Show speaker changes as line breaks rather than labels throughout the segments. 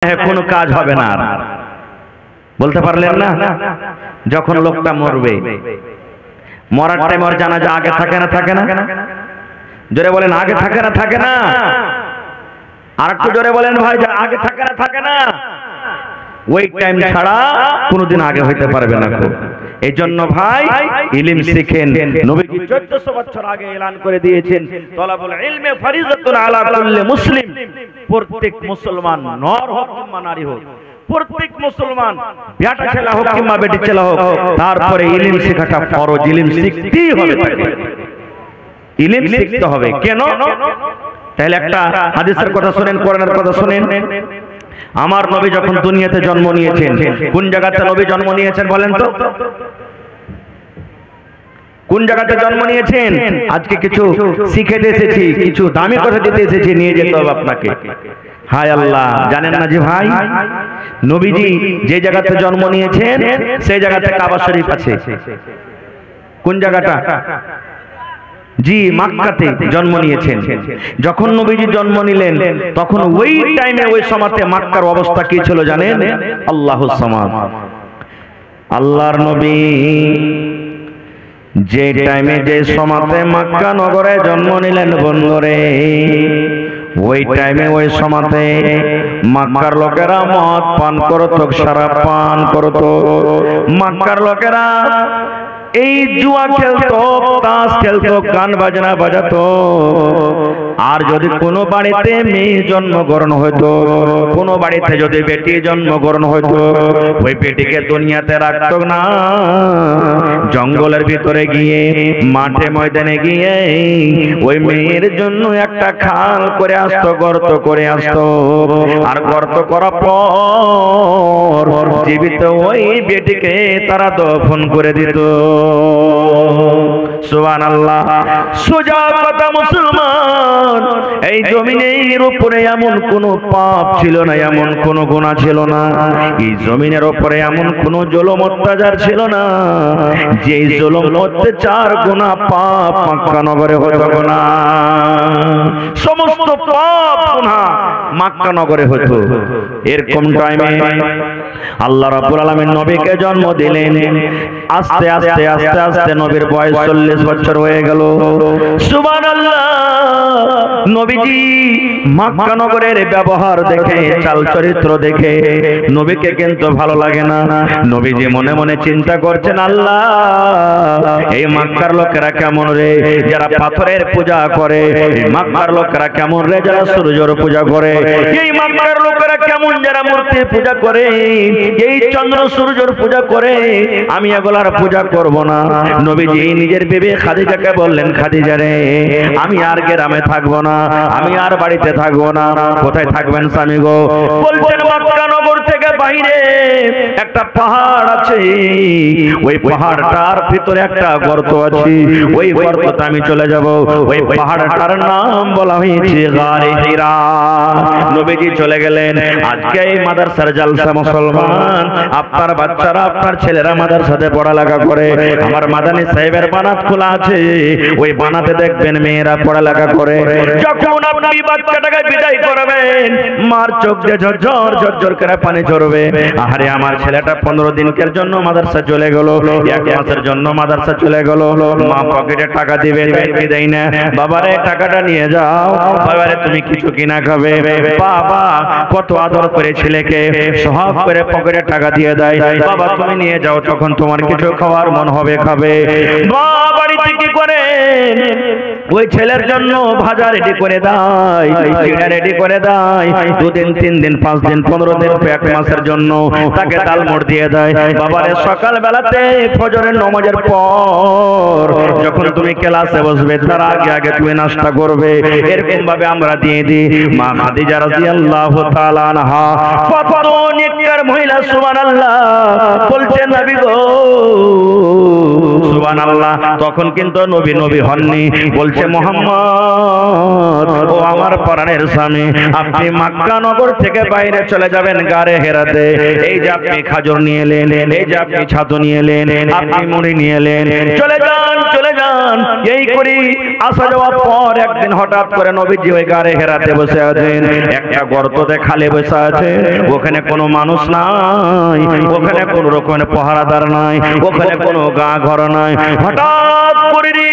কোনো কাজ হবে না। বলতে পারলেন না? যখন লোকটা মরবে, মরার টাইম ওর জানাজা আগে থাকে না থাকে না? জোরে বলেন আগে থাকে না থাকে না? আর একটু জোরে বলেন ভাই, আগে থাকে না থাকে না? ওই টাইম ছাড়া কোনোদিন আগে হইতে পারবে না। এই জন্য ভাই ইলম শিখেন। নবীজি 1400 বছর আগে এলান করে দিয়েছেন, তলাবুল ইলমে ফরিজাতুন আলা কুল্লি মুসলিম। প্রত্যেক মুসলমান, নর হোক কিংবা নারী হোক, প্রত্যেক মুসলমান বেটা ছেলে হোক কিংবা বেটি ছেলে হোক, তারপরে ইলম শেখাটা ফরজ। ইলম শিখতেই হবে, ইলম শিখতে হবে। কেন? তাহলে একটা হাদিসের কথা শুনেন, কোরআনের কথা শুনেন। আমার নবী যখন দুনিয়াতে জন্ম নিয়েছেন, কোন জায়গাতে নবী জন্ম নিয়েছেন বলেন তো? কোন জায়গাতে জন্ম নিয়েছেন? আজকে কিছু শিখে এসেছি, কিছু দামি কথা দিতে এসেছি, নিয়ে যেতে হবে আপনাকে। হায় আল্লাহ, জানেন না যে ভাই নবীজি যে জায়গাতে জন্ম নিয়েছেন সেই জায়গাতে কাবা শরীফ আছে। কোন জায়গাটা? জি, মক্কাতে জন্ম নিয়েছেন। যখন নবীজি জন্ম নিলেন তখন ওই টাইমে ওই সময়তে মক্কার অবস্থা কি ছিল জানেন? আল্লাহুস সামাদ। আল্লাহর নবী যে টাইমে যে সময়তে মক্কা নগরে জন্ম নিলেন বন্ধুরে, ওই টাইমে ওই সময়তে মক্কার লোকেরা মদ পান করত, শরাব পান করত। মক্কার লোকেরা এই জুয়া খেলতো, তাস খেলতো, গান বাজনা বাজাতো। আর যদি কোনো বাড়িতে মেয়ে জন্মগ্রহণ হইতো, কোনো বাড়িতে যদি বেটি জন্মগ্রহণ হইতো, ওই বেটিকে দুনিয়াতে রাখতো না, জঙ্গলের ভিতরে গিয়ে, মাঠে ময়দানে গিয়ে ওই মেয়ের জন্য একটা খাল করে আসতো, গর্ত করে আসতো। আর গর্ত করার পর জীবিত ওই বেটিকে তারা দফন করে দিত। সুবহানাল্লাহ। সোজা কথা মুসলমান, এই জমিনের উপরে এমন কোন পাপ ছিল না, এমন কোন গুনাহ ছিল না, এই জমিনের উপরে এমন কোন জুলুম অত্যাচার ছিল না যে জুলুম অত্যাচার গুনাহ পাপ মক্কা নগরে হতো না। সমস্ত পাপ গুনাহ মক্কা নগরে হতো। এরকম টাইমে আল্লাহ রাব্বুল আলামিন নবীকে জন্ম দিলেন। আস্তে আস্তে আস্তে আস্তে নবীর বয়স 40 বছর হয়ে গেল। সুবহানাল্লাহ। নবীজি মক্কা নগরের ব্যবহার দেখে, চাল চরিত্র দেখে নবীকে কিন্তু ভালো লাগে না। নবীজি মনে মনে চিন্তা করছেন, আল্লাহ এই মক্কার লোকেরা কেমন রে, যারা পাথরের পূজা করে। এই মক্কার লোকেরা কেমন রে, যারা সূর্যের পূজা করে। এই মক্কার লোকেরা কেমন, যারা মূর্তির পূজা করে, এই চন্দ্র সূর্যের পূজা করে। আমি এগুলার পূজা করব না। নবীজি নিজের বিবি খাদিজাকে বললেন, খাদিজা রে, আমি আর গ্রামে থাকবো না, আমি আর বাড়িতে থাকবো না। কোথায় থাকবেন স্বামী গো? বলছেন মক্কা নগর থেকে বাইরে একটা পাহাড় আছে, ওই পাহাড়টার ভিতরে একটা গর্ত আছে, ওই গর্ততে আমি চলে যাব। ওই পাহাড়টার নাম বলা হয়েছে গারে হিরা। নবীজি চলে গেলেন। আজকে এই মাদ্রাসার জালসা মুসলমান, আপনার বাচ্চারা, আপনার ছেলেরা মাদ্রাসাতে পড়ালেখা করে। আমার মাদানী সাহেবের বানাত খোলা আছে, ওই বানাতে দেখবেন মেয়েরা পড়ালেখা করে। যখন আপনি বাচ্চাটাকে বিদায় করবেন, মার চোখ দিয়ে ঝরঝর ঝরঝর করে পানি ঝরবে। আরে আমার ছেলেটা 15 দিনের জন্য মাদ্রাসা চলে গেল, 1 মাসের জন্য মাদ্রাসা চলে গেল। মা পকেটে টাকা দিবে, দেয় না। বাবারে টাকাটা নিয়ে যাও, বাবারে তুমি কিছু কিনা খাবে। বাবা কত আদর করে ছেলেকে সব করে পকেটে টাকা দিয়ে দেয়, বাবা তুমি নিয়ে যাও, তখন তোমার কিছু খাওয়ার মন হবে, খাবে। বাড়িতে কি করে ওই ছেলের জন্য ভাজা রেডি করে দেয়, চিড়া রেডি করে দেয়। 2 দিন 3 দিন 5 দিন 15 দিন 1 মাসের জন্য তাকে ডাল মোট দিয়ে দেয়। বাবারে সকাল বেলাতে ফজরের নামাজের পর যখন তুমি ক্লাসে বসবে, তার আগে আগে তুমি নাস্তা করবে। এরকম ভাবে আমরা দিয়ে দিই। মা খাদিজা রাদিয়াল্লাহু তাআলা আনহা কত নেককার মহিলা, সুবহানাল্লাহ। বলছেন নবী গো, সুবহানাল্লাহ। তখন কিন্তু নবী নবী হননি। বলছে মুহাম্মদ, ও আমার প্রাণের স্বামী, আপনি মক্কা নগর থেকে বাইরে চলে যাবেন গারে হেরাতে। এই যে আপনি খাজর নিয়ে এলেন, এই যে আপনি ছাতু নিয়ে এলেন, আপনি মুড়ি নিয়ে এলেন, চলে যান চলে যান। এই করি আসা যাওয়ার পর একদিন হঠাৎ করে নবীজি ওই গারে হেরাতে বসে আছেন। একটা গর্ততে খালে বসে আছে, ওখানে কোনো মানুষ নাই, ওখানে কোনো রকমের পাহারাদার নাই, ওখানে কোনো গা ঘর নাই। হঠাৎ করে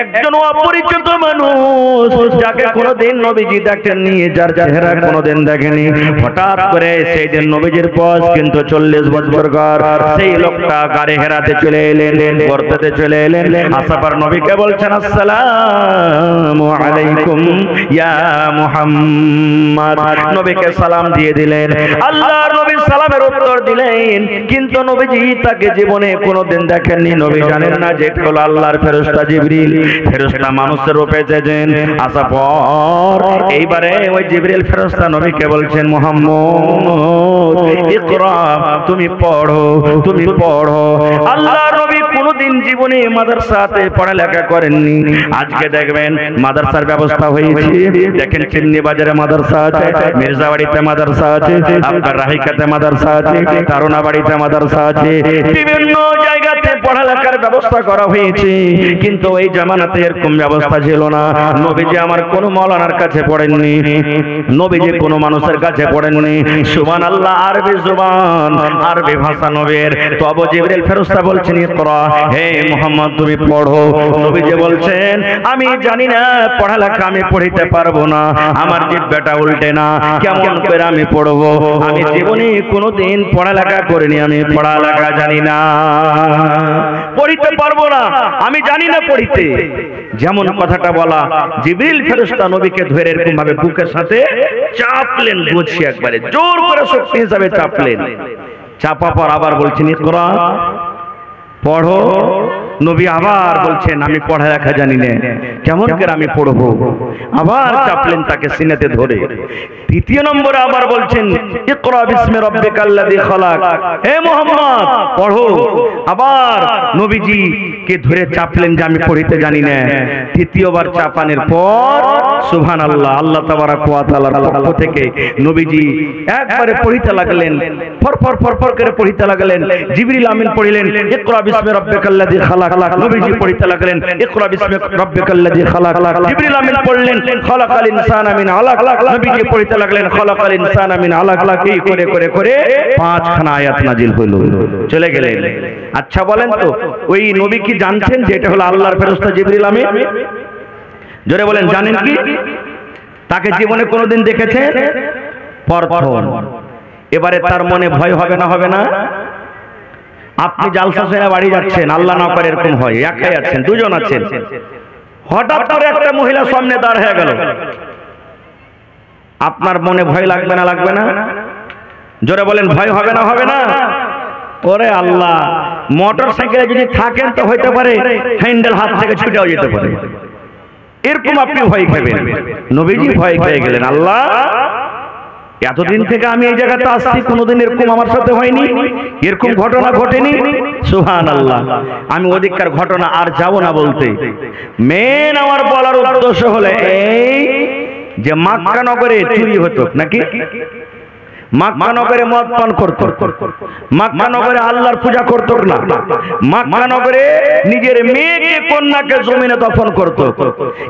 একজন অপরিচিত মানুষ, যাকে কোনোদিন নবীজি দেখেননি, যার চেহারা কোনোদিন দেখেনি, হঠাৎ করে সেই দিন নবীজির বয়স কিন্তু 40 বছরকার, সেই লোকটা গারে হেরাতে চলে এলেন, গর্ততে চলে এলেন। আসার পর নবীকে বলছেন, আসসালামু আলাইকুম ইয়া মুহাম্মদ। নবীকে সালাম দিয়ে দিলেন। আল্লাহর নবী সালামের উত্তর দিলেন, কিন্তু নবীজি তাকে জীবনে কোনোদিন দেখেননি। নবী জানেন না যে এটা হলো আল্লাহর ফেরেশতা জিবরিল। ফেরেশতা মানুষের রূপে এসেছেন। আসার পর এইবারে ওই জিবরিল ফেরেশতা নবীকে বলছেন, মুহাম্মদ ইকরা, তুমি পড়ো, তুমি পড়ো। আল্লাহর নবী কোনোদিন জীবনে মাদ্রাসাতে পড়ালেখা করেননি। আজকে দেখবেন মাদ্রাসার ব্যবস্থা হয়েছে। দেখেন চিন্নি বাজারে মাদ্রাসা আছে, মির্জাবাড়িতে মাদ্রাসা আছে, আপনার রাহিকাতে মাদ্রাসা আছে, তারুণাবাড়িতে মাদ্রাসা আছে, বিভিন্ন জায়গাতে পড়ালেখার ব্যবস্থা করা হয়েছে। কিন্তু এই জামানাতে এরকম ব্যবস্থা ছিল না। নবীজি আমার কোন মাওলানার কাছে পড়েননি, নবীজি কোন মানুষের কাছে পড়েননি। সুবহানাল্লাহ। আরবি জবান, আরবি ভাষা নবীর। তবে জিবরিল ফেরেশতা বলছেন, ইকরা, হে মুহাম্মদ তুমি পড়ো। নবীজি বলছেন, আমি জানি না পড়ালেখা আমি পড়িতে পারবো না, আমার জিহ্বাটা উল্টে না, কেমন করে আমি পড়বো? আমি জীবনে কোনোদিন পড়ালেখা করিনি, আমি পড়ালেখা জানি না, পড়িতে পারবো না, আমি জানি না পড়িতে। যেমন কথাটা বলা, জিবরিল ফেরেশতা নবীকে ধরে এরকম ভাবে বুকের সাথে চাপলেন, বুঝছি একবারে জোর করে শক্তি হিসাবে চাপলেন। চাপা পর আবার বলছেন, ইকরা, পড়ো। নবী আবার বলছেন, আমি পড়ালেখা জানি না, কেমন করে আমি পড়বো? আবার চাপলেন তাকে সিনেতে ধরে। তৃতীয় নম্বরে আবার বলছেন, ইকরা বিসমি রাব্বিকাল্লাযী খালাক, হে মুহাম্মদ পড়ো। আবার নবীজি কে ধরে চাপলেন যে আমি পড়িতে জানি না। তৃতীয়বার চাপানোর পর সুবহানাল্লাহ, আল্লাহ তাবারাক ওয়া তাআলার পক্ষ থেকে নবীজি একবারে পড়িতে লাগলেন, ফরফর ফরফর করে পড়িতে লাগলেন। জিবরিল আমিন পড়িলেন, ইকরা বিসমি রাব্বিকাল্লাযী খালাক। নবীজি পড়িতে লাগলেন, ইকরা বিসমি রাব্বিকাল্লাযী খালাক। জিবরিল আমিন পড়লেন, খালাকাল ইনসানা মিন আলাক। নবীজি পড়িতে লাগলেন, খালাকাল ইনসানা মিন আলাক। এই করে করে করে 5 খানা আয়াত নাজিল হলো, চলে গেলেন। আচ্ছা বলেন তো, ওই নবী কি জানতেন যে এটা হলো আল্লাহর ফেরেশতা জিবরিল আমিন? জোরে বলেন, জানেন কি? তাকে জীবনে কোনোদিন দেখেছেন? প্রথম। এবারে তার মনে ভয় হবে না? হবে না? আপনি জালসা সেরে বাড়ি যাচ্ছেন, আল্লাহ না করে এরকম হয়, একাই আছেন, দুজন আছেন, হঠাৎ করে একটা মহিলা সামনে দাঁড় হয়ে গেল, আপনার মনে ভয় লাগবে না? লাগবে না? জোরে বলেন, ভয় হবে না? হবে না? ওরে আল্লাহ, মোটর সাইকেলে যদি থাকেন তো হইতে পারে হ্যান্ডেল হাত থেকে ছুটেও যেতে পারে, এরকম আপনি ভয় খাবেন। নবীজি ভয় খেয়ে গেলেন, আল্লাহ এতদিন থেকে আমি এই জায়গাতে আসছি, কোনোদিন এরকম আমার সাথে হয়নি, এরকম ঘটনা ঘটেনি। সুবহানাল্লাহ। আমি ওদিককার ঘটনা আর যাব না বলতে। মেন আমার বলার উদ্দেশ্য হলো এই যে মক্কা নগরে চুরি হতো নাকি? মক্কা নগরে মদ পান করত, মক্কা নগরে আল্লাহর পূজা করত না, মক্কা নগরে নিজের মেয়েকে কন্যাকে জমিনে দফন করত।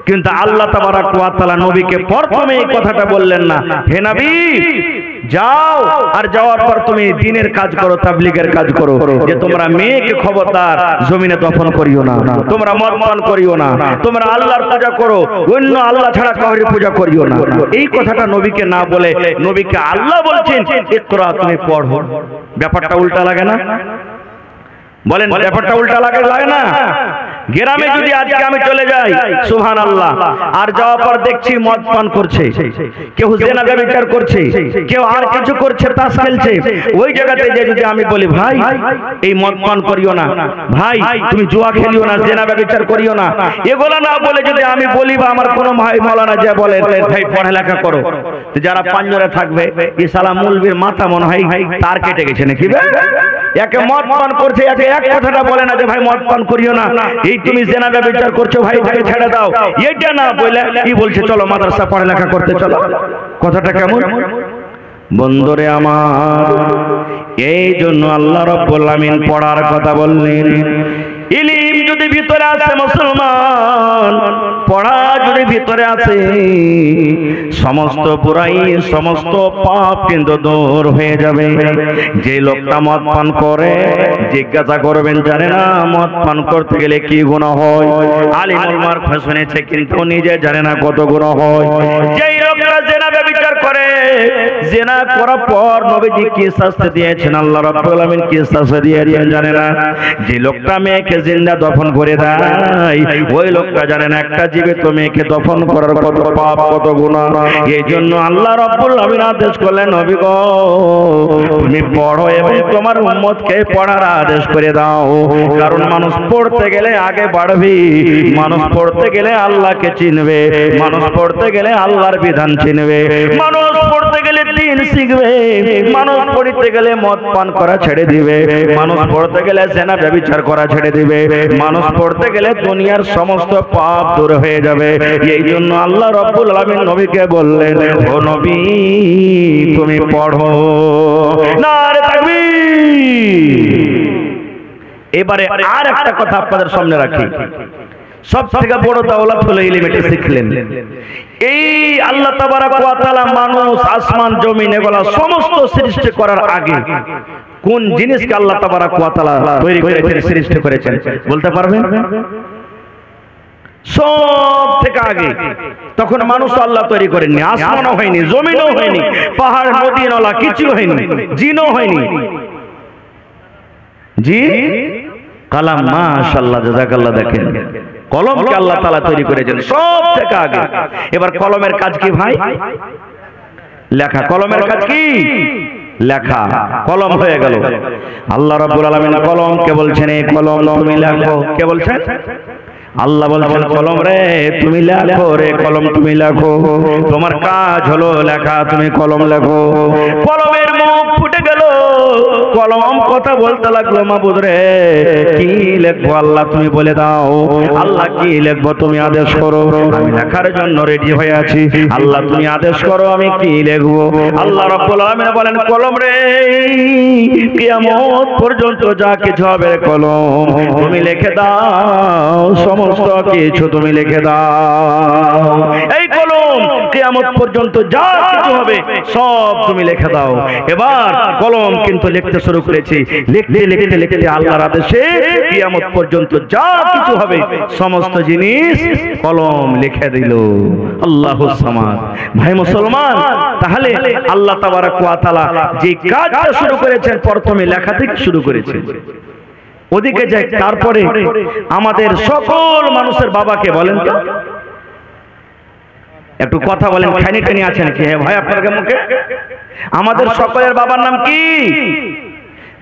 কিন্তু আল্লাহ তাবারাক ওয়া তাআলা নবীকে প্রথমে এই কথাটা বললেন না, হে নবী যাও, আর যাওয়ার পর তুমি দ্বীনের কাজ করো, তাবলীগের কাজ করো, যে তোমরা মেয়েকে খবরদার জমিনে দফন করিও না, তোমরা মদ পান করিও না, তোমরা আল্লাহর পূজা করো, অন্য আল্লাহ ছাড়া কাউকে পূজা করিও না। এই কথাটা নবীকে না বলে নবীকে আল্লাহ বলছেন, ইকরা, তুমি পড়ো। ব্যাপারটা উল্টা লাগে না? বলেন, ব্যাপারটা উল্টা লাগে? লাগে না? গ্রামে যদি আজকে আমি চলে যাই, সুবহানাল্লাহ, আর যাওয়ার পর দেখছি মদ পান করছে, কেউ জিনা ব্যভিচার করছে, কেউ আর কিছু করছে, তাস খেলছে, ওই জায়গাতে যে যদি আমি বলি ভাই এই মদ পান করিও না, ভাই তুমি জুয়া খেলিও না, জিনা ব্যভিচার করিও না, এগুলা না বলে যদি আমি বলি, বা আমার কোনো ভাই মাওলানা যে বলে ভাই পড়ালেখা করো, যারা পাঞ্জরে থাকবে এই সালা মুলবির মাথা মনে হয় তার কেটে গেছে নাকি? একে মদ পান করছে, একে এক কথাটা বলে না যে ভাই মদ পান করিও না, এই তুমি জেনা ব্যভিচার করছো ভাই তাকে ছেড়ে দাও, এইটা না বলে কি বলছে চলো মাদ্রাসা পড়ালেখা করতে চলো। কথাটা কেমন? বন্ধুরে আমার, এই জন্য আল্লাহ রাব্বুল আমিন পড়ার কথা বললেন। ইলম যদি ভিতরে আছে মুসলমান, পড়া যদি ভিতরে আছে, সমস্ত বুরাই সমস্ত পাপ কিন্তু দূর হয়ে যাবে। যে লোকটা মদ পান করে জিজ্ঞাসা করবেন জানে না মদ পান করতে গেলে কি গুনাহ হয়, আলিম উলামার কথা শুনেছে কিন্তু নিজে জানে না কত গুনাহ হয়। যেই লোকটা জিনা ব্যভিচার করে, জিনা করার পর নবীজি কি শাস্তি দিয়েছেন, আল্লাহ রাব্বুল আমিন কি শাস্তি দিয়েছেন জানে না। যে লোকটা মেয়েকে জিন্দা দফন করে দেয়, ওই লোকটা জানে না একটা জীবিত মেয়েকে দফন করার কত পাপ কত গুনাহ। এই জন্য আল্লাহ রাব্বুল আমিন আদেশ করলেন নবী গো তুমি পড়ো এবং তোমার উম্মতকে পড়ার আদেশ করে দাও। কারণ মানুষ পড়তে গেলে আগে বাড়বে, মানুষ পড়তে গেলে আল্লাহকে চিনবে, মানুষ পড়তে গেলে আল্লাহর বিধান চিনবে, মানুষ পড়তে গেলে দ্বীন শিখবে, মানুষ পড়তে গেলে মদ পান করা ছেড়ে দিবে, মানুষ পড়তে গেলে জিনা ব্যভিচার করা ছেড়ে দিবে, মানুষ পড়তে গেলে দুনিয়ার সমস্ত পাপ দূর হয়ে যাবে। এই জন্য আল্লাহ রাব্বুল আলামিন নবীকে বললেন ও নবী তুমি পড়ো। নারে তাকবীর। এবারে আর একটা কথা আপনাদের সামনে রাখি, সব থেকে বড় দাওলাত হলো ইলম, এটা শিখলেন। এই আল্লাহ তাবারক ওয়া তাআলা মানুষ আসমান জমিন এগুলা সমস্ত সৃষ্টি করার আগে কোন জিনিসকে আল্লাহ তাবারক ওয়া তাআলা তৈরি করেছেন, সৃষ্টি করেছেন বলতে পারবেন? সব থেকে আগে তখন মানুষ আল্লাহ তৈরি করেননি, আসমানও হয়নি, জমিনও হয়নি, পাহাড় নদী নালা কিছু হয়নি, জিনও হয়নি। জি কালাম, মাশাআল্লাহ জাযাকাল্লাহ। দেখেন কলমকে আল্লাহ তাআলা তৈরি করেছেন সব থেকে আগে। এবার কলমের কাজ কি ভাই? লেখা। কলমের কাজ কি? লেখা। কলম হয়ে গেল। আল্লাহ রাব্বুল আলামিন কলমকে বলছেন এই কলম তুমি লেখো। কে বলছেন? আল্লাহ বলছেন কলম রে তুমি লেখো, রে কলম তুমি লেখো, তোমার কাজ হলো লেখা, তুমি কলম লেখো। কলমের মুখ ফুটে গেল, কলম কথা বলতে লাগলো মাবুদ রে কি লিখবো আল্লাহ তুমি বলে দাও। আল্লাহ কি লিখবো তুমি আদেশ করো, আমি লেখার জন্য রেডি হয়ে আছি, আল্লাহ তুমি আদেশ করো আমি কি লিখবো। আল্লাহ রাব্বুল আলামিন বলেন কলম রে কিয়ামত পর্যন্ত যা কিছু হবে কলম তুমি লিখে দাও, সমস্ত কিছু তুমি লিখে দাও। এই কলম কিয়ামত পর্যন্ত যা কিছু হবে সব তুমি লিখে দাও। এবার কলম কিন্তু লিখতে শুরু করেছে, লিখতে লিখতে লিখতে আল্লাহর আদেশে কিয়ামত পর্যন্ত যা কিছু হবে সমস্ত জিনিস কলম লিখে দিল। আল্লাহুস সামাদ। ভাই মুসলমান, তাহলে আল্লাহ তাবারক ওয়া তাআলা যে কাজটা শুরু করেছেন প্রথমে লেখা থেকে শুরু করেছেন। ওদিকে যাই, তারপরে আমাদের সকল মানুষের বাবাকে বলেন তো একটু কথা বলেন, খানি খানি আছেন কি? হ্যাঁ ভাই আপনার মুখে। আমাদের সকলের বাবার নাম কি?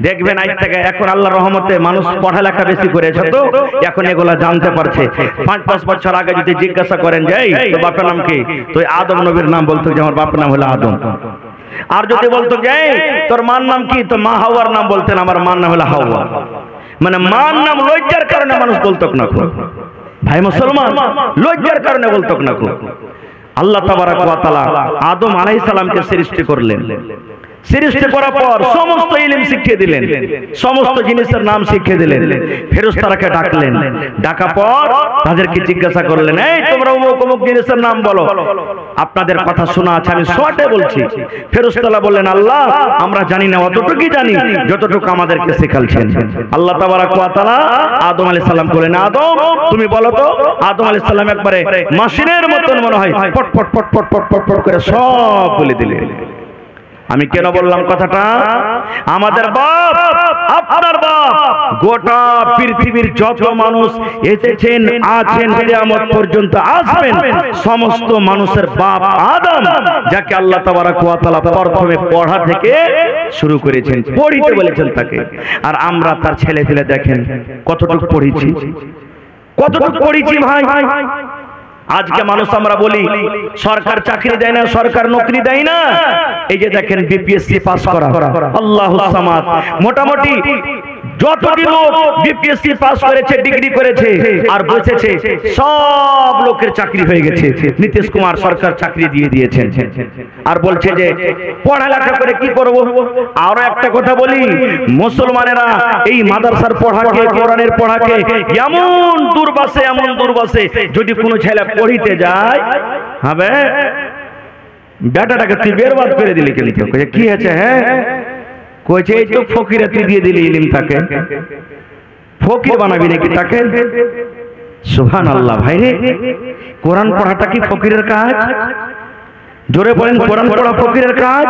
দেখবেন আজ থেকে এখন আল্লাহর রহমতে মানুষ পড়ালেখা বেশি করেছে, তো এখন এগুলা জানতে পারছে। 5-5 বছর আগে যদি জিজ্ঞাসা করেন যে তো বাপের নাম কি, তো আদম নবীর নাম বলতো যে আমার বাপের নাম হলো আদম। আর যদি বলতো যে তোর মার নাম কি, তো মা হাওয়ার নাম বলতেন আমার মার নাম হলো হাওয়া। মানে মার নাম লজ্জার কারণে মানুষ বলতো না। ভাই মুসলমান, লজ্জার কারণে বলতো না। আল্লাহ তাবারক ওয়া তাআলা আদম আলাইহিস সালামকে সৃষ্টি করলেন, সৃষ্টি করার পর সমস্ত ইলম শিখিয়ে দিলেন, সমস্ত জিনিসের নাম শিখিয়ে দিলেন। ফেরেশতাকে ডাকলেন, ডাকা পর তাদেরকে জিজ্ঞাসা করলেন এই তোমরা অমুক অমুক জিনিসের নাম বলো, আপনাদের কথা শোনা আছে আমি শর্টে বলছি। ফেরেশতারা বললেন আল্লাহ আমরা জানি না, অতটুকুই জানি যতটুকু আমাদেরকে শেখালছেন। আল্লাহ তাবারক ওয়া তাআলা আদম আলাইহিস সালাম বলেন আদম তুমি বলো তো। আদম আলাইহিস সালাম একবারে মেশিনের মতন মনে হয় পট পট পট পট পট পট পট করে সব বলে দিলেন। আমি কেন বললাম কথাটা? আমাদের বাপ, আপনার বাপ, গোটা পৃথিবীর যত মানুষ এসেছেন আছেন কিয়ামত পর্যন্ত আসবেন, সমস্ত মানুষের বাপ আদম, যাকে আল্লাহ তাবারক ওয়া তাআলা প্রথমে পড়া থেকে শুরু করেছেন, পড়িতে বলেছেন তাকে। আর আমরা তার ছেলে পেলে দেখেন কতটুকু পড়েছি, কতটুকু পড়েছি ভাই। আজকে মানুষ আমরা বলি সরকার চাকরি দেয় না, সরকার নকরি দেয় না। এই যে দেখেন বিপিএসসি পাস করা, আল্লাহুস সামাদ, মোটামুটি যতটি লোক বিপিএসসি পাস করেছে, ডিগ্রি করেছে আর বসেছে, সব লোকের চাকরি হয়ে গেছে। নীতিশ কুমার সরকার চাকরি দিয়ে দিয়েছেন আর বলছে যে পড়ালেখা করে কি করব। আরো একটা কথা বলি, মুসলমানেরা এই মাদ্রাসার পড়াকে, কোরআনের পড়াকে এমন দুর্বাসে, এমন দুর্বাসে, যদি কোনো ছেলে পড়িতে যায়, হবে বেটাটাকে তুই বেরবাদ করে দিলি কিন্তু। কি হয়েছে? হ্যাঁ কইছে এই তো ফকিরে তুই দিয়ে দিলি ইলম, তাকে ফকির বানাবি নাকি তাকে? সুবহানাল্লাহ। ভাই রে, কোরআন পড়াটা কি ফকিরের কাজ? জোরে বলেন কোরআন পড়া ফকিরের কাজ।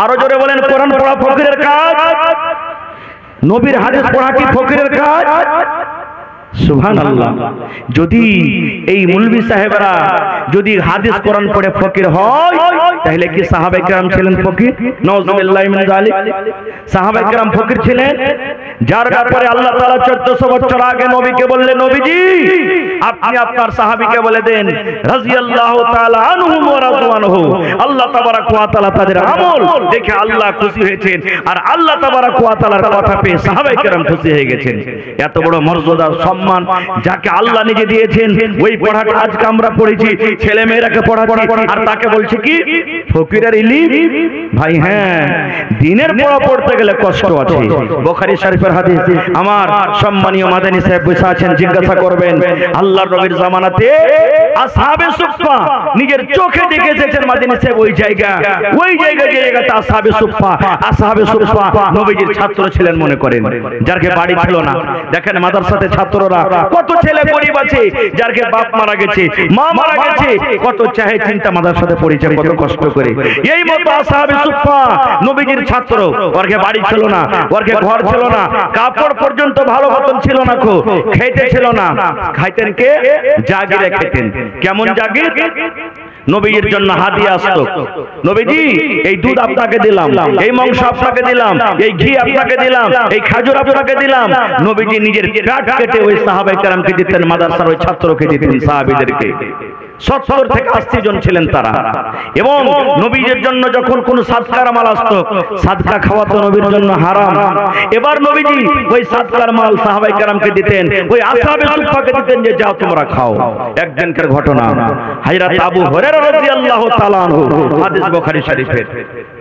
আরো জোরে বলেন কোরআন পড়া ফকিরের কাজ। নবীর হাদিস পড়া কি ফকিরের কাজ? সুবহানাল্লাহ। যদি এই মুলবি সাহেবরা যদি হাদিস কোরআন পড়ে ফকির হয়, তাহলে কি সাহাবায়ে কেরাম ছিলেন ফকির? নাউযুবিল্লাহি মিন যালিক। সাহাবায়ে কেরাম ফকির ছিলেন, যার ব্যাপারে আল্লাহ তাআলা 1400 বছর আগে নবীকে বললেন, নবীজি আপনি আপনার সাহাবীকে বলে দেন রাদিয়াল্লাহু তাআলা আনহুম ওয়া রাদওয়ানহু, আল্লাহ তাবারাক ওয়া তাআলা তাদের আমল দেখে আল্লাহ খুশি হয়েছেন, আর আল্লাহ তাবারাক ওয়া তাআলার কথা পেয়ে সাহাবায়ে কেরাম খুশি হয়ে গেছেন। এত বড় মর্যাদা, সম্মান যাকে আল্লাহ নিজে দিয়েছেন, ওই পড়াটা আজকে আমরা পড়েছি, ছেলে মেয়েরাকে পড়াচ্ছি, আর তাকে বলছে কি ফকিরের ইলম। ভাই হ্যাঁ, দিনের পড়া পড়তে গেলে কষ্ট আছে। বুখারী শরীফের হাদিস। আমার সম্মানীয় মাদানী সাহেব বসে আছেন, জিজ্ঞাসা করবেন আল্লাহর নবীর জামানাতে আসহাবে সুফফা নিজের চোখে দেখে এসেছেন মাদানী সাহেব, ওই জায়গাতে আসহাবে সুফফা নবীজির ছাত্র ছিলেন মনে করেন, যারকে বাড়ি ছিল না। দেখেন মাদ্রাসাতে ছাত্ররা কত ছেলে গরিব আছে, যারকে বাপ মারা গেছে, মা মারা গেছে, কত চাহে চিন্তা মাদ্রাসাতে পড়েছে কত কষ্ট করে। এই মতো আসহাবে সুফফা নবীজির ছাত্র, ওরকে বাড়ি ছিল না, ওরকে ঘর ছিল না, কাপড় পর্যন্ত ভালো মতন ছিল না, খেতে ছিল না। খাইতেন কে? জাগিরে খেতেন। কেমন জাগির? নবীর জন্য হাদিয়া আসতো, নবীজি এই দুধ আপনাকে দিলাম, এই মাংস আপনাকে দিলাম, এই ঘি আপনাকে দিলাম, এই খেজুর আপনাকে দিলাম। নবীজি নিজের পেট কেটে ওই সাহাবায়ে কেরামকে দিতেন, মাদ্রাসার ওই ছাত্রকে দিতেন, সাহাবীদেরকে। 70 থেকে 80 জন ছিলেন তারা। এবং নবীর জন্য যখন কোন সাদকার মাল আসতো, সাদকা খাওয়া তো নবীর জন্য হারাম। এবার নবীজি ওই সাদকার মাল সাহাবায়ে কেরামকে দিতেন, ওই আসহাবে সুফফাকে দিতেন যে যাও তোমরা খাও। একদিনকার ঘটনা, হযরত আবু হুরায়রা রাদিয়াল্লাহু তাআলা আনহু, হাদিস বুখারী শরীফের।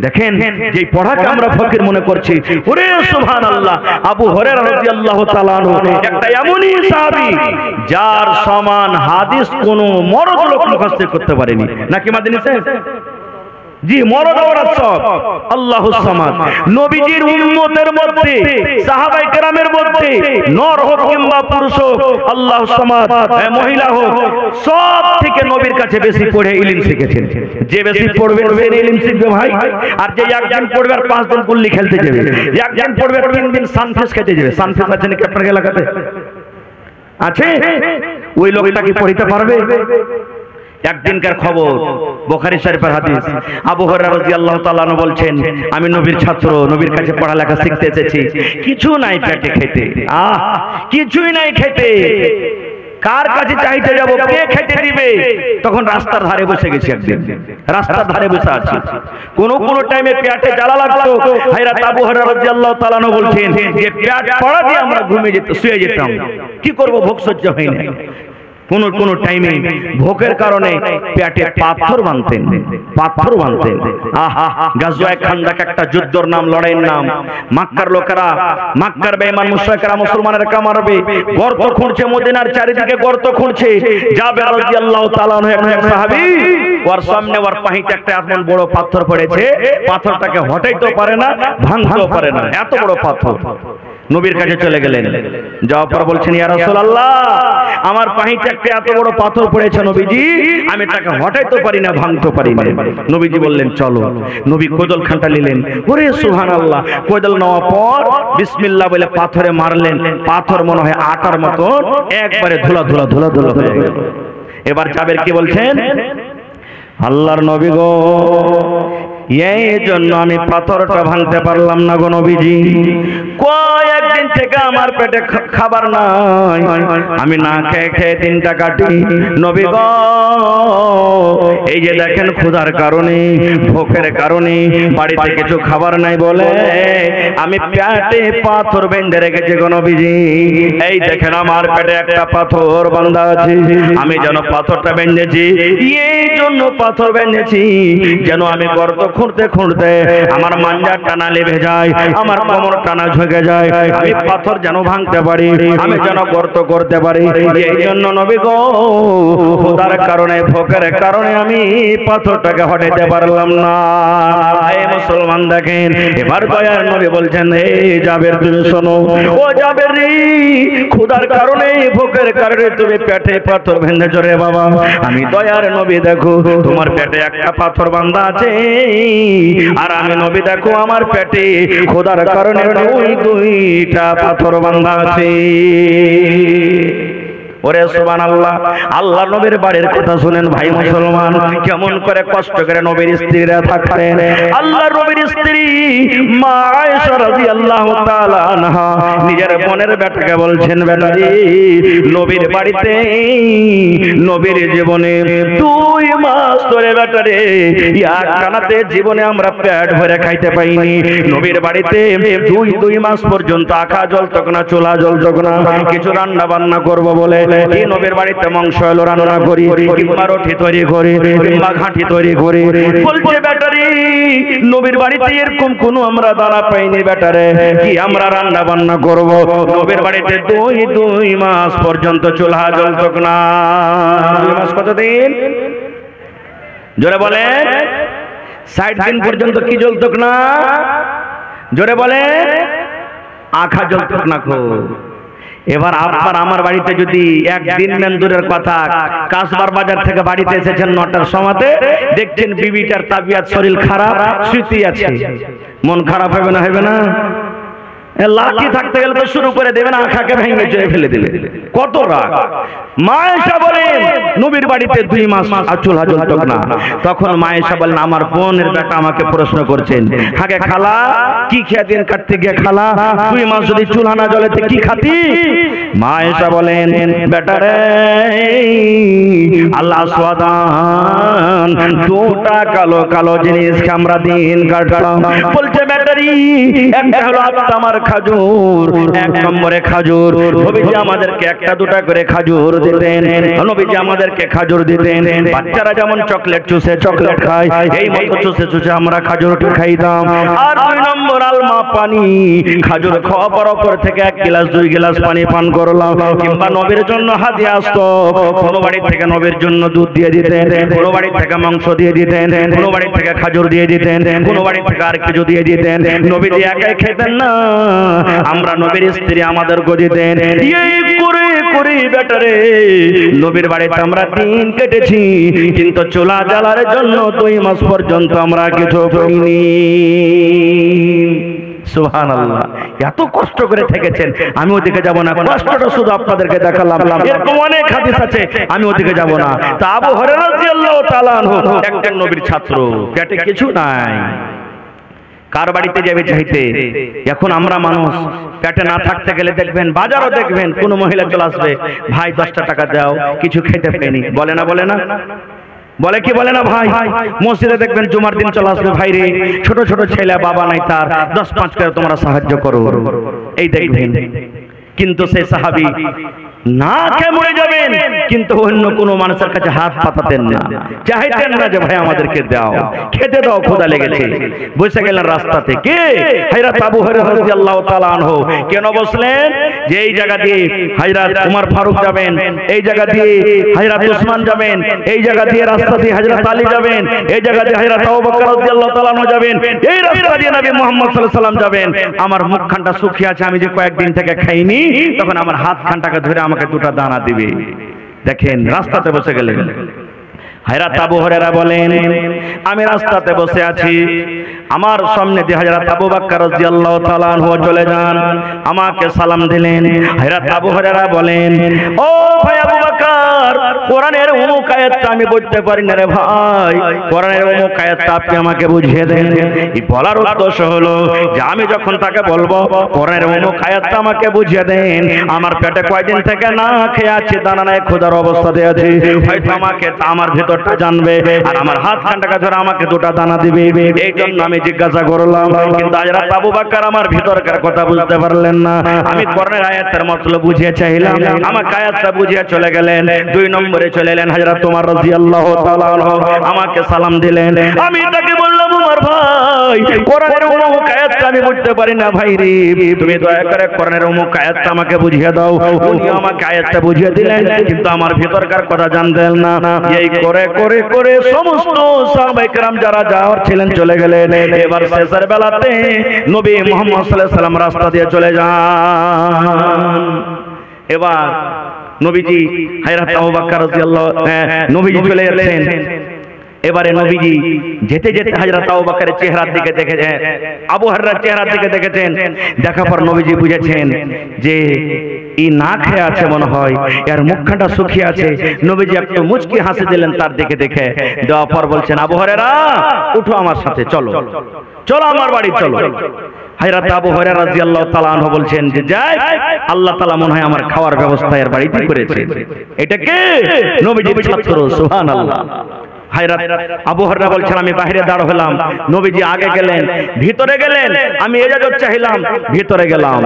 দেখেন যে পড়াকে আমরা ফকির মনে করছি, ওরে সুবহানাল্লাহ, আবু হুরায়রা রাদিয়াল্লাহু তাআলা আনহু একটা এমনই সাহাবী যার সমান হাদিস কোন মরদ লোক মুখস্থ করতে পারেনি। নাকি মাদানী সাহেব? জি, মরদ ওরাত সব। আল্লাহুস সামাদ। নবীজির উম্মতের মধ্যে, সাহাবায়ে কেরামের মধ্যে, নর হোক কিংবা পুরুষ হোক, আল্লাহুস সামাদ, মহিলা হোক, সব থেকে নবীর কাছে বেশি পড়ে ইলম শিখেছেন। যে বেশি পড়বে সে ইলম শিখবে ভাই। আর যে একজন পড়বে আর 5 দিন কুল্লি খেলতে যাবে, একজন পড়বে 3 দিন সানফেস খেতে যাবে। সানফেস আছে নাকি আপনার এলাকাতে? আছে? ওই লোকটা কি পড়িতে পারবে? একদিনকার খবর, বুখারী শরীফের হাদিস। আবু হুরায়রা রাদিয়াল্লাহু তাআলা আনহু বলছেন, আমি নবীর ছাত্র, নবীর কাছে পড়ালেখা শিখতে এসেছি, কিছু নাই পেটে খেতে, কিছুই নাই খেতে, কার কাছে চাইতে যাব, কে খেতে দিবে? তখন রাস্তার ধারে বসে গেছি, একদিন রাস্তার ধারে বসে আছি, কোন টাইমে পেটে জ্বালা লাগতো। হযরত আবু হুরায়রা রাদিয়াল্লাহু তাআলা আনহু বলছেন যে পেট পড়া দিয়ে আমরা ঘুমিয়ে যেতাম, শুয়ে যেতাম, কি করব, ভোগ সহ্য হয় না। কোন টাইমে ভোগের কারণে পেটে পাথর বাঁধতেন। গাজওয়ায়ে খান্দক একটা যুদ্ধের নাম, লড়াইয়ের নাম। মক্কার লোকেরা, মক্কার বেঈমান মুশরিকরা মুসলমানেরকে মারবে, গর্ত খুঁড়ছে, মদিনার চারিদিকে গর্ত খুঁড়ছে। জাবের রাদিয়াল্লাহু তাআলা আনহু এক সাহাবী, ওর সামনে ওর পাহিতে একটা এমন বড় পাথর পড়েছে, পাথরটাকে হটাইতেও পারে না, ভাঙতেও পারে না, এত বড় পাথর। নবীর কাছে চলে গেলেন, যাওয়ার পর বলছেন, ইয়া রাসূলুল্লাহ, আমার পাহিতে একটা এত বড় পাথর পড়েছে নবীজি, আমি তাকে হটাইতে পারি না, ভাঙতে পারি না। নবীজি বললেন চলো। নবী কোদল খানটা নিলেন, ওরে সুবহানাল্লাহ, কোদল নেওয়ার পর বিসমিল্লাহ বলে পাথরে মারলেন, পাথর মনে হয় আটার মতো একবারে ধুলা ধুলা ধুলা ধুলা হয়ে গেল। এবার জাবের কি বলছেন, আল্লাহর নবী গো, এই জন্য আমি পাথরটা ভাঙতে পারলাম না গো নবীজি। কয়েকদিন থেকে আমার পেটে খাবার নাই, আমি না খেয়ে খেয়ে দিনটা কাটি। নবী গো এই যে দেখেন ক্ষুধার কারণে, ভোকের কারণে, বাড়িতে কিছু খাবার নাই বলে আমি পেটে পাথর বেঁধে রেখেছি গো নবীজি। এই দেখেন আমার পেটে একটা পাথর বাঁধা আছে। আমি যেন পাথরটা বেঁধেছি, এই জন্য পাথর বেঁধেছি যেন আমি গর্ত খুঁড়তে খুঁড়তে আমার মাঞ্জার টানা লেবে যায়, আমার কোমর টানা ঝুঁকে যায়, আমি পাথর যেন ভাঙতে পারি, আমি যেন গর্ত করতে পারি। এই জন্য নবী গো ক্ষুধার কারণে, ভোকের কারণে আমি পাথরটাকে হটাইতে পারলাম না। এই মুসলমান দেখেন, এবার দয়ার নবী বলছেন, এই জাবের তুমি শোনো, ও জাবের রে, ক্ষুধার কারণে, ভোকের কারণে তুমি পেটে পাথর বেঁধেছ রে বাবা। আমি দয়ার নবী দেখো তোমার পেটে একটা পাথর বাঁধা আছে, আর আমি নবী দেখো আমার পেটে ক্ষুধার কারণে দুইটা পাথর বাঁধা আছে। ওরে সুবহানাল্লাহ, আল্লাহ নবীর বাড়ির কথা শুনেন ভাই মুসলমান, কেমন করে কষ্ট করে নবীর স্ত্রীরা থাকতেন। আল্লাহ নবীর স্ত্রী মা আয়েশা রাদিয়াল্লাহু তাআলা আনহা নিজের বোনের বেটাকে বলছেন, বেটা রে, নবীর বাড়িতে নবীর জীবনে 2 মাস ধরে বেটা রে একটানাতে জীবনে আমরা পেট ভরে খাইতে পাইনি। নবীর বাড়িতে 2 মাস পর্যন্ত আখা জ্বলতক না, চুলা জ্বলতক না। কিছু রান্না বান্না করব বলে এই নবীর বাড়িতে মাংস এলো রান্না করি, কিংবা রুটি তৈরি করি, কিংবা ঘাঁটি তৈরি করি। বলছে ব্যাটারি নবীর বাড়িতে এরকম কোনো আমরা দানা পাইনি ব্যাটারে, কি আমরা রান্না বান্না করব। নবীর বাড়িতে 2 মাস পর্যন্ত চুলা জ্বলতক না। 2 মাস কতদিন? জোরে বলে। 60 দিন পর্যন্ত কি জ্বলতক না? জোরে বলে। আখা জ্বলতক না। এবার আপনার আমার বাড়িতে যদি একদিন নেন দূরের কথা, কাসবার বাজার থেকে বাড়িতে এসেছেন 9টার সময়তে, দেখছেন বিবিটার তাবিয়াত শরীর খারাপ, স্মৃতি আছে, মন খারাপ হবে না? হবে না? লাঠি থাকতে গেলে তো শুরু করে দেবেন, আখাকে ভেঙে চড়ে ফেলে দেবে। কত রাগ! মা আয়েশা বলেন নবীর বাড়িতে 2 মাস চুলা জ্বলতক না। তখন মা আয়েশা বলেন, আমার বোনের বেটা আমাকে প্রশ্ন করছেন, আগে খালা কি খেয়ে দিন কাটতে গিয়ে খালা 2 মাস যদি চুলা না জ্বলে কি খাতি? মা আয়েশা বলেন, বেটা রে, আল্লাহ সুবহান 2টা কালো কালো জিনিস আমরা দিন কাটলাম। বলছে ব্যাটারি একটা হলো আমার খাজুর, 1 নম্বরে খাজুর। নবীজি আমাদেরকে 1টা 2টা করে খাজুর দিতেন, নবীজি আমাদেরকে খাজুর দিতেন। বাচ্চারা যেমন চকলেট চুষে চকলেট খায়, এই মতো চুষে চুষে আমরা খাজুরটা খাইতাম। আর 2 নম্বর আলমা পানি, খাজুর খাওয়ার পর থেকে 1 গ্লাস 2 গ্লাস পানি পান করলাম। কিংবা নবীর জন্য হাদিয়া আসতো, কোন বাড়ি থেকে নবীর জন্য দুধ দিয়ে দিতেন, কোন বাড়ি থেকে মাংস দিয়ে দিতেন, কোন বাড়ি থেকে খাজুর দিয়ে দিতেন, কোন বাড়ি থেকে আর কিছু দিয়ে দিতেন। নবীজি একাই খেতেন না, আমরা নবীর স্ত্রী আমাদের গদিতেন। এই করে করে বেটারে নবীর বাড়িতে আমরা দিন কেটেছি, কিন্তু চুলা জ্বালার জন্য 2 মাস পর্যন্ত আমরা কিছু করিনি। সুবহানাল্লাহ, এত কষ্ট করে থেকেছেন। আমি ওদিকে যাব না, কষ্টটা শুধু আপনাদেরকে দেখালাম। এরকম অনেক হাদিস আছে, আমি ওদিকে যাব না। তা আবু হুরায়রা রাদিয়াল্লাহু তাআলা আনহু একজন নবীর ছাত্র, পেটে কিছু নাই, কার বাড়িতে যাবে চাইতে? এখন আমরা মানুষ পেটে না থাকতে গেলে দেখবেন, বাজারও দেখবেন কোন মহিলা চলে আসবে, ভাই 10টা টাকা দাও, কিছু খেতে পাইনি, বলে না? বলে না? বলে কি বলে না ভাই? মসজিদে দেখবেন জুমার দিন চলে আসবে, ভাই রে ছোট ছোট ছেলে বাবা নাই তার, 10-5 করে তোমরা সাহায্য করো, এই দেখবেন। কিন্তু সেই সাহাবী না খেয়ে মরে যাবেন, কিন্তু অন্য কোনো মানুষের কাছে হাত পাতাতেন না, চাইতেন না যে ভাই আমাদেরকে দাও, খেতে দাও, ক্ষুধা লেগেছে। বসে গেলেন রাস্তা থেকে। হযরত আবু হুরায়রা রাদিয়াল্লাহু তাআলা আনহু কেন বসলেন? যে এই জায়গা দিয়ে হযরত ওমর ফারুক যাবেন, এই জায়গা দিয়ে হযরত ওসমান যাবেন, এই জায়গা দিয়ে রাস্তা দিয়ে হযরত আলী যাবেন, এই জায়গা দিয়ে হযরত আবু বকর রাদিয়াল্লাহু তাআলা আনহু যাবেন, এই রাস্তা দিয়ে নবী মুহাম্মদ সাল্লাল্লাহু আলাইহি ওয়াসাল্লাম যাবেন। আমার মুখখানটা শুকিয়ে আছে, আমি যে কয়েকদিন থেকে খাইনি, তখন আমার হাতখানটাকে ধরে আমাকে 2টা দানা দিবে। দেখেন রাস্তাতে বসে গেলেন। হযরত আবু হুরায়রা বলেন, আমি রাস্তাতে বসে আছি, আমার সামনে দিয়ে হযরত আবু বকর রাদিয়াল্লাহু তাআলা আনহু চলে যান, আমাকে সালাম দিলেন। হযরত আবু হুরায়রা বলেন, ও ভাই আবু বকর, কোরআনের অমুক আয়াতটা আমি বুঝতে পারি না রে ভাই, কোরআনের অমুক আয়াতটা আপনি আমাকে বুঝিয়ে দেন। এই বলার উদ্দেশ্য হলো যে আমি যখন তাকে বলবো কোরআনের অমুক আয়াতটা আমাকে বুঝিয়ে দেন, আমার পেটে কয়দিন থেকে না খেয়ে আছি, দানা নাই, ক্ষুধার অবস্থাতে আছি, হয়তো আমাকে আমার ভিতরটা জানবে আর আমার হাত খানটাকে ধরে আমাকে দুটা দানা দিবে, এই জন্য আমি জিজ্ঞাসা করলাম। কিন্তু হযরত আবু বকর আমার ভিতরকার কথা বুঝতে পারলেন না। আমি কোরআনের আয়াতের মতলব বুঝিয়ে চাইলাম, আমাকে আয়াতটা বুঝিয়ে চলে গেলেন। 2 নম্বরে চলে এলেন হযরত ওমর রাদিয়াল্লাহু তাআলা আনহু, আমাকে সালাম দিলেন। আমি তাকে বললাম, ওমর ভাই, কোরআনের অমুক আয়াতটা আমি বুঝতে পারি না ভাই রে, তুমি দয়া করে কোরআনের অমুক আয়াতটা আমাকে বুঝিয়ে দাও। উনি আমাকে আয়াতটা বুঝিয়ে দিলেন, কিন্তু আমার ভিতরকার কথা জানতেন না। এই করে করে করে সমস্ত সাহাবায়ে কেরাম যারা যাওয়ার ছিলেন চলে গেলেন। এবার শেষের বেলাতে নবী মুহাম্মদ সাল্লাল্লাহু আলাইহি ওয়াসাল্লাম রাস্তা দিয়ে চলে যান। এবার নবীজি হযরত আবু বকর রাদিয়াল্লাহু নবীজি চলে যাচ্ছেন। এবারে নবীজি যেতে যেতে হযরত আবু বকরের চেহারার দিকে দেখেছেন, আবু হুরায়রার চেহারার দিকে দেখেছেন। দেখার পর নবীজি বুঝেছেন যে এই না খেয়ে আছে মনে হয়, এর মুখখানটা শুকিয়ে আছে। নবীজি একটু মুচকি হাসি দিলেন তার দিকে দেখে। দেওয়ার পর বলছেন, আবু হুরায়রা, উঠো আমার সাথে, চলো চলো আমার বাড়ি চলো। হযরত আবু হুরায়রা রাদিয়াল্লাহু তাআলা আনহু বলছেন যে যাই, আল্লাহ তাআলা মনে হয় আমার খাওয়ার ব্যবস্থা এর বাড়িতে করেছে। এটা কে? নবীজির ছাত্র। সুবহানাল্লাহ। আবু হুরায়রা বলছেন, আমি বাইরে দাঁড় হলাম, নবীজি আগে গেলেন, ভিতরে গেলেন, আমি ইজাজত চাইলাম, ভিতরে গেলাম।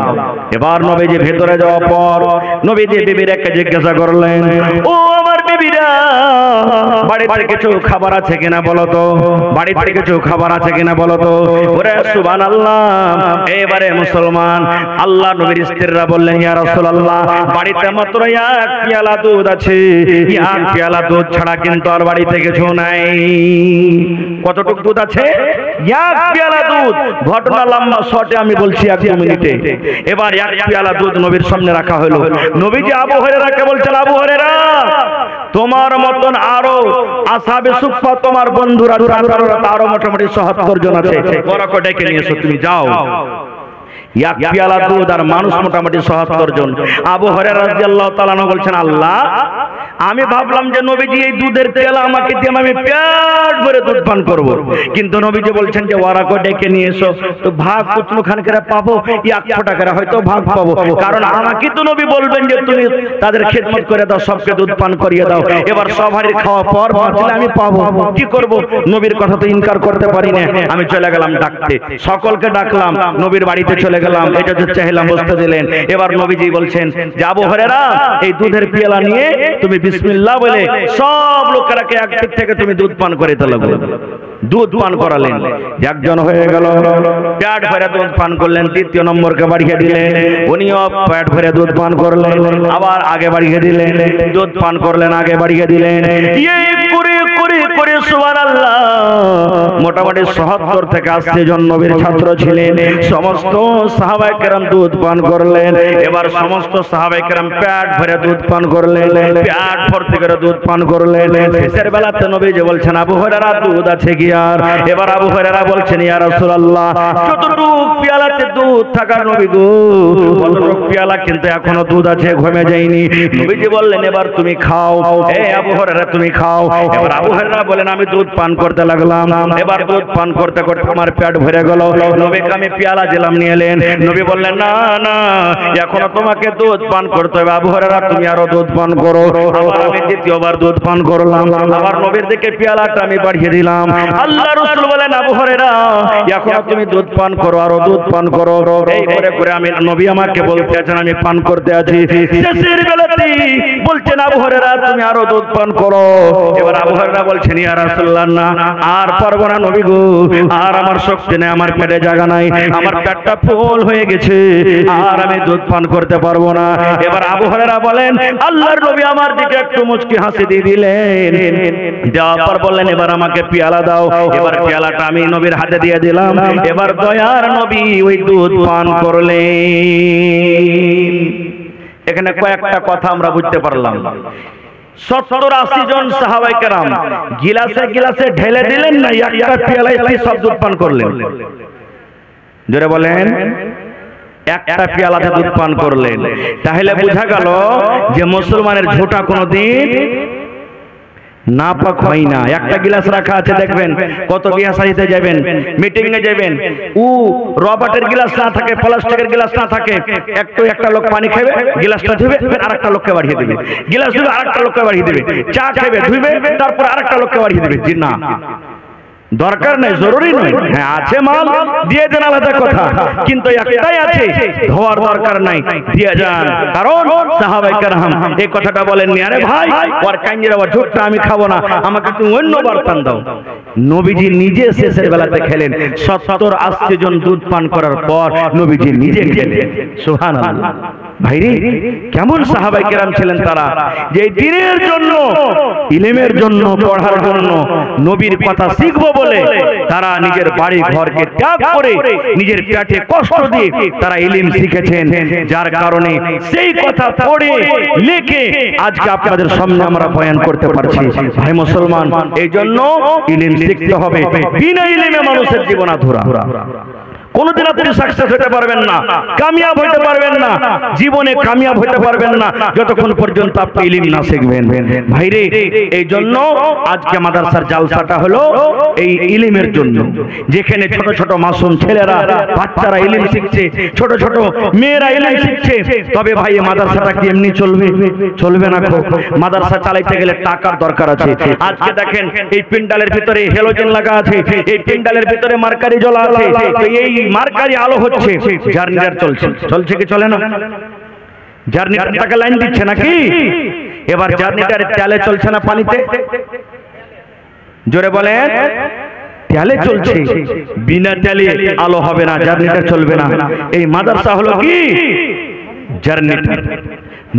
এবার নবীজি ভিতরে যাওয়ার পর নবীজি বিবিরাকে জিজ্ঞাসা করলেন, ও আমার বিবিরা, বাড়িতে কিছু খাবার আছে কিনা বলো তো, বাড়িতে কিছু খাবার আছে কিনা বলো তো। ওরে সুবহানাল্লাহ। এবারে মুসলমান আল্লাহ নবীর স্ত্রীরা বললেন, ইয়া রাসূলুল্লাহ, বাড়িতে মাত্র এক পেয়ালা দুধ আছে, এক পেয়ালা দুধ ছাড়া কিন্তু আর বাড়িতে কিছু নাই। কতটুকু দুধ আছে? এক পেয়ালা দুধ। ঘটনা লম্বা, শর্টে আমি বলছি 1-2 মিনিটে। এবার এক পেয়ালা দুধ নবীর সামনে রাখা হলো। নবীজি আবু হুরায়রাকে বলছেন, আবু হুরায়রা, তোমার মতন আরো আসহাবে সুফফা, তোমার বন্ধুরা আরো মোটামুটি ৭০ জন আছে, বড় করে ডেকে নিয়ে এসো, তুমি যাও। এক পেয়ালা দুধ আর মানুষ মোটামুটি ৭০ জন। আবু হুরায়রা রাদিয়াল্লাহু তাআলা আনহু বলছেন, আল্লাহ, আমি ভাবলাম যে নবীজি এই দুধের পেয়ালা আমাকে দিয়ে আমি পেট ভরে দুধ পান করব, কিন্তু নবীজি বলছেন যে ওরাকে ডেকে নিয়ে এসো, তো ভাগ কুতনুখান করে পাবো, 1 ফোঁটা করে হয়তো ভাগ পাবো, কারণ আমাকে তো নবী বলবেন যে তুমি তাদের খেদমত করে দাও, সবকে দুধ পান করিয়ে দাও। এবার সবারই খাওয়া পর বাঁচলে আমি পাবো, কি করব? নবীর কথা তো ইনকার করতে পারি না। আমি চলে গেলাম ডাকতে, সকলকে ডাকলাম, নবীর বাড়িতে চলে গেলাম, এটা যে চাইলাম বসতে দিলেন। এবার নবীজি বলছেন যে আবু হুরায়রা, এই দুধের পেয়ালা নিয়ে তুমি বিসমিল্লাহ বলে সব লোকেরাকে এক দিক থেকে তুমি দুধ পান করাইতে লাগবে। দুধ পান করালেন, একজন হয়ে গেল, পেট ভরে দুধ পান করলেন। দ্বিতীয় নম্বরকে বাড়িয়ে দিলেন, উনিও পেট ভরে দুধ পান করলেন, আবার আগে বাড়িয়ে দিলেন, দুধ পান করলেন, আগে বাড়িয়ে দিলেন। এই করে করে করে সুবহানাল্লাহ, মোটামুটি ৭০ থেকে ৮০ জন নবীর ছাত্র ছিলেন। সমস্ত সাহাবায়ে কেরাম দুধ পান করলেন। এবার সমস্ত সাহাবায়ে কেরাম পেট ভরে দুধ পান করলেন, পেট ভর্তি করে দুধ পান করলেন। শেষের বেলাতে নবীজি বলছেন, আবু হুরায়রা, দুধ আছে কি আর? এবার আবু হুরায়রা বলছেন, ইয়া রাসূলুল্লাহ, যতটুকু পেয়ালাতে দুধ থাকা নবী গো, ততটুকু পেয়ালা কিন্তু এখনো দুধ আছে, ঘমে যায়নি। নবীজি বললেন, এবার তুমি খাও। এই আবু হুরায়রা, তুমি খাও। এবার আবু হুরায়রা বলেন, আমি দুধ পান করতে লাগলাম। এবার দুধ পান করতে করতে আমার পেট ভরে গেল। নবীকে আমি পেয়ালা দিলাম, নিয়ে এলেন। নবী বললেন, না না, এখনো তোমাকে দুধ পান করতে হবে, আবু হুরায়রা তুমি আরো দুধ পান করো। আবার আমি দ্বিতীয়বার দুধ পান করলাম, আবার নবীর দিকে পেয়ালাটা আমি বাড়িয়ে দিলাম। আল্লাহ রাসূল বলেন, আবু হুরায়রা, এখনো তুমি দুধ পান করো, আরো দুধ পান করো। এই করে করে আমি নবী আমাকে বলতে আছেন, আমি পান করতে আছি। শেষের বেলাতে বলছেন, আবু হুরায়রা তুমি আরো দুধ পান করো। এবার আবু হুরায়রা বলছেন, ইয়া রাসূলুল্লাহ, না আর পারবো না নবী গো, আর আমার শক্তি নেই, আমার পেটে জায়গা নাই, আমার পেটটা ফুল হয়ে গেছে, আর আমি দুধ পান করতে পারবো না। এবার আবু হুরায়রা বলেন, আল্লাহর নবী আমার দিকে একটু মুচকি হাসি দিয়ে দিলেন। দেওয়ার পর বললেন, এবার আমাকে পেয়ালা দাও। এবার পেয়ালাটা আমি নবীর হাতে দিয়ে দিলাম। এবার দয়ার নবী ওই দুধ পান করলেন। এখানে কয়েকটা কথা আমরা বুঝতে পারলাম। 70-80 জন সাহাবায়ে কেরাম গিলাসে গিলাসে ঢেলে দিলেন না একটা পেয়ালায় সব দুধ পান করলেন? জোরে বলেন। একটা পেয়ালাতে দুধ পান করলেন। তাহলে বোঝা গেল যে মুসলমানের ঝোঁটা কোনোদিন নাপাক হয় না। একটা গ্লাস রাখা আছে, দেখবেন কত বিয়া শাড়িতে যাবেন, মিটিং এ যাবেন, রবার্টের গ্লাস না থাকে, প্লাস্টিকের গ্লাস না থাকে, একটা লোক পানি খাবে, গ্লাসটা ধুবে, আরেকটা লোককে বাড়িয়ে দেবে, গ্লাস ধুবে আরেকটা লোককে বাড়িয়ে দেবে, চা খাবে ধুবে, তারপর আরেকটা লোককে বাড়িয়ে দেবে। জি না, দরকার নেই, জরুরি নয়। হ্যাঁ আছে মাল দিয়ে দেন, আলাদা কথা, কিন্তু একটাই আছে, ধোয়ার দরকার নাই, দিয়ে যান। কারণ সাহাবায়ে কেরাম এই কথাটা বলেননি, আরে ভাই ওর কাঞ্জিরা ওর ঝুটটা আমি খাবো না, আমাকে তুমি অন্য বর্তন দাও। নবীজি নিজে শেষের বেলাতে খেলেন। 70-80 জন দুধ পান করার পর নবীজি নিজে খেলেন। সুবহানাল্লাহ। ভাইরে কেমন সাহাবায়ে কেরাম ছিলেন তারা, যে দ্বীনের জন্য, ইলমের জন্য, পড়ার জন্য, নবীর কথা শিখবো বলে তারা নিজের বাড়ি ঘরকে ত্যাগ করে নিজের পেটে কষ্ট দিয়ে তারা ইলম শিখেছেন। যার কারণে সেই কথা পড়ে লিখে আজকে আপনাদের সামনে আমরা বয়ান করতে পারছি। ভাই মুসলমান, এই জন্য ইলম শিখতে হবে। বিনা ইলমে মানুষের জীবন আধুরা। কোনদিন আপনি সাকসেস হতে পারবেন না, কামিয়াব হতে পারবেন না, জীবনে কামিয়াব হতে পারবেন না যতক্ষণ পর্যন্ত আপনি ইলম না শিখবেন। ভাইরে এই জন্য আজকে মাদ্রাসার জালসাটা হলো এই ইলমের জন্য, যেখানে ছোট ছোট মাসুম ছেলেরা, বাচ্চারা ইলম শিখছে, ছোট ছোট মেয়েরা ইলম শিখছে। তবে ভাই এই মাদ্রাসাটা কি এমনি চলবে? চলবে না। মাদ্রাসা চালাইতে গেলে টাকার দরকার আছে। আজকে দেখেন এই পিন্ডালের ভিতরে হেলোজেন লাগা আছে, এই পিন্ডালের ভিতরে মার্কারি জ্বলা আছে, এই মার্কারি আলো হচ্ছে, জার্নিটার চলছে কি চলে না? জার্নিটারটাকে লাইন দিচ্ছে নাকি? এবার জার্নিটার তেলে চলছে না পানিতে? জোরে বলেন। তেলে চলছে, বিনা তেলে আলো হবে না, জার্নিটার চলবে না। এই মাদ্রাসা হলো কি? জার্নিটার।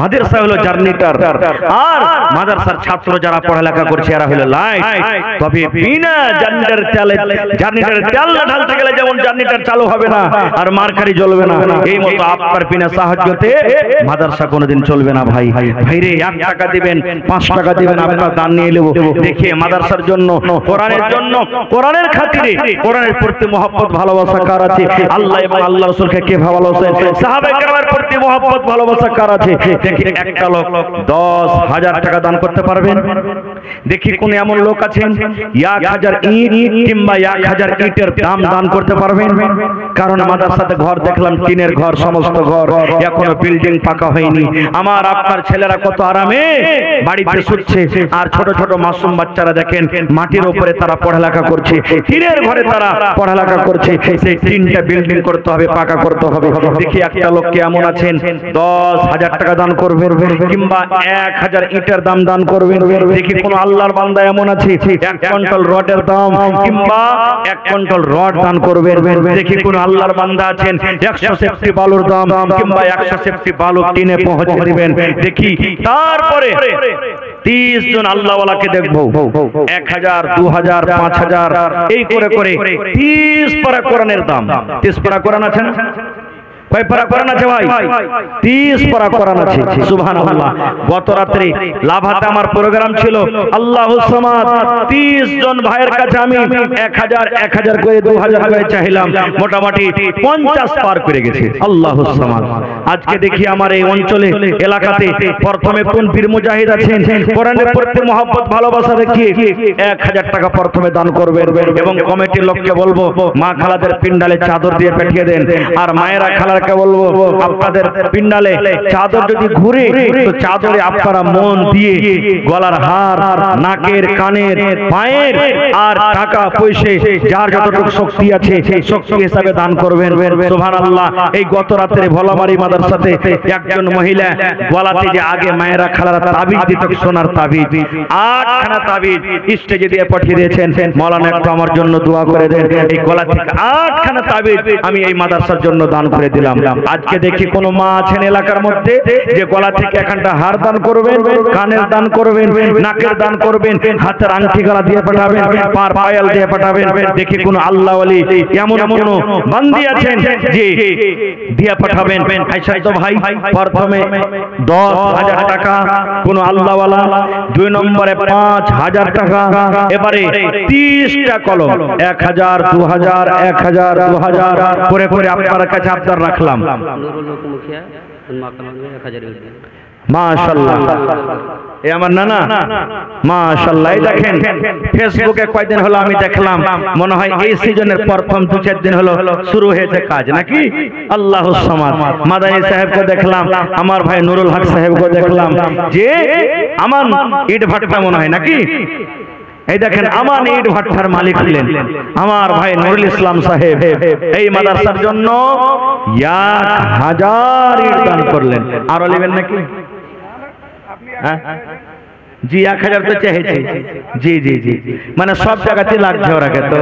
মাদ্রাসা হলো জার্নিটার, আর মাদ্রাসার ছাত্র যারা পড়ালেখা করছে এরা হলো লাইট। তবে বিনা জার্নিটার তেলে, জার্নিটার তেল না ঢালতে গেলে যেমন জার্নিটার চালু হবে না আর মার্কারি জ্বলবে না, এই মতো আপনার বিনা সাহায্যতে মাদ্রাসা কোনোদিন চলবে না। ভাই ভাইরে 1 টাকা দিবেন, 5 টাকা দিবেন, আপনার দান নিয়ে নেব। দেখে মাদ্রাসার জন্য, কোরআনের জন্য, কোরআনের খাতিরে, কোরআনের প্রতি মহব্বত ভালোবাসা কার আছে? আল্লাহ এবং আল্লাহ রাসূলকে কে ভালোবাসেন? সাহাবায়ে কেরামের প্রতি মহব্বত ভালোবাসা কার আছে? দেখি একটা লোক 10,000 টাকা দান করতে পারবেন? দেখি কোন এমন লোক আছেন 1000 ইট কিংবা 1000 ইটের দাম দান করতে পারবেন? কারণ মাদ্রাসাতে ঘর দেখলাম, টিনের ঘর, সমস্ত ঘর, এখনো বিল্ডিং পাকা হয়নি। আমার আপনার ছেলেরা কত আরামে বাড়িতে শুচ্ছে, আর ছোট ছোট মাসুম বাচ্চারা দেখেন মাটির উপরে তারা পড়ালেখা করছে, টিনের ঘরে তারা পড়ালেখা করছে। সেই টিনটা বিল্ডিং করতে হবে, পাকা করতে হবে। দেখি একটা লোক কেমন আছেন 10,000 টাকা দান করবেন কিংবা 1000 ইটের দাম দান করবেন। দেখি কোন আল্লাহর বান্দা এমন আছে 1 কুইন্টাল রডের দাম কিংবা 1 কুইন্টাল রড দান করবেন। দেখি কোন আল্লাহর বান্দা আছেন 100 সেফটি বালুর দাম কিংবা 100 সেফটি বালু টিনে পৌঁছে দিবেন। দেখি তারপরে 30 জন আল্লাহওয়ালাকে দেখবো 1000, 2000, 5000 এই করে করে 30 পারা কোরআনের দাম। 30 পারা কোরআন আছে না? কয় পারা কোরআন আছে ভাই? 30 পারা কোরআন আছে। সুবহানাল্লাহ। গত রাতে লাভাতে আমার প্রোগ্রাম ছিল, আল্লাহুস সামাদ। 30 জন ভাইয়ের কাছে আমি 1000 করে 2000 করে চাইলাম, মোটামুটি 50 পার করে গেছে। আল্লাহুস সামাদ। আজকে দেখি আমার এই অঞ্চলে, এলাকাতে প্রথমে কোন পীর মুজাহিদ আছেন কোরআনের প্রতি মহব্বত ভালোবাসা দেখিয়ে 1000 টাকা প্রথমে দান করবেন, এবং কমিটির লোককে বলবো মা খালাদের পিন্ডালে চাদর দিয়ে পাঠিয়ে দেন। আর মায়েরা খালার বলবো আপনাদের পিন্ডালে চাদর যদি ঘুরে, তো চাদরে আপনারা মন দিয়ে গলার হার, নাকের, কানের, পায়ের আর টাকা পয়সা যার যতটুকু শক্তি আছে সেই শক্তি হিসাবে দান করবেন। সুবহানাল্লাহ। এই গত রাতে ভোলামারি মাদ্রাসাতে একজন মহিলা গলাতে যে আগে মায়েরা খালারা তাবিজ দিত, সোনার তাবিজ, 8খানা তাবিজ স্টেজে দিয়ে পাঠিয়ে দিয়েছেন। মাওলানা একটু আমার জন্য দোয়া করে দেন। এই গলা থেকে 8খানা তাবিজ আমি এই মাদ্রাসার জন্য দান করে দিলাম। দিলাম। আজকে দেখি কোনো মা আছেন এলাকার মধ্যে যে গলা থেকে এখানটা হার দান করবেন, কানের দান করবেন, নাকের দান করবেন, হাতের আংটি গলা দিয়ে পাঠাবেন, পার পায়াল দিয়ে পাঠাবেন। দেখি কোন আল্লাহ ওয়ালি এমন কোন বান্দি আছেন যে দিয়ে পাঠাবেন। আচ্ছা তো ভাই, প্রথমে 10,000 টাকা কোন আল্লাহ ওয়ালা, 2 নম্বরে 5,000 টাকা, এবারে 30টা কলম 1,000 2,000 1,000 2,000 করে করে আপনার কাছে আবদার রাখলাম। মাশাআল্লাহ, এ আমার নানা মাশাআল্লাহ। এই দেখেন ফেসবুকে কয়দিন হলো আমি দেখলাম, মনে হয় এই সিজনের প্রথম 2-4 দিন হলো শুরু হয়েছে কাজ নাকি। আল্লাহুস সামাদ মাদানী সাহেবকে দেখলাম, আমার ভাই নুরুল হক সাহেবকে দেখলাম, যে আমান ইট ভাট্টা মনে হয় নাকি। এই দেখেন আমান ইট ভাট্টার মালিক হলেন আমার ভাই নুরুল ইসলাম সাহেব। এই মাদ্রাসার জন্য 1,000 ইট দান করলেন। আরো নেবেন নাকি? জি 1,000 তো চেয়েছি। জি জি জি, মানে সব জায়গাতে লাগছে ওরাকে তো।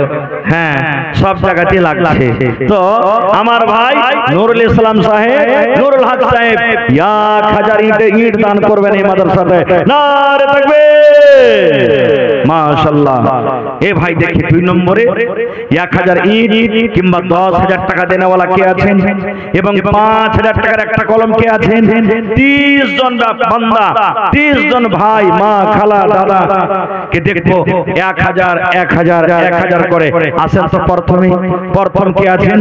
হ্যাঁ, সব জায়গাতে লাগছে তো। আমার ভাই নুরুল ইসলাম সাহেব, নুরুল হক সাহেব 1,000 ইট দান করবেন এই মাদ্রাসাতে। নারে তাকবীর, মাশাআল্লাহ। এ ভাই দেখি 2 নম্বরে 1,000 ইট কিংবা 10,000 টাকা দেনেওয়ালা কে আছেন, এবং 5,000 টাকার একটা কলম কে আছেন? 30 জন বান্দা, 30 জন ভাই, মা, খালা, দাদা কে দেখবো 1,000 1,000 1,000 করে আসেন। তো প্রথম কে আছেন?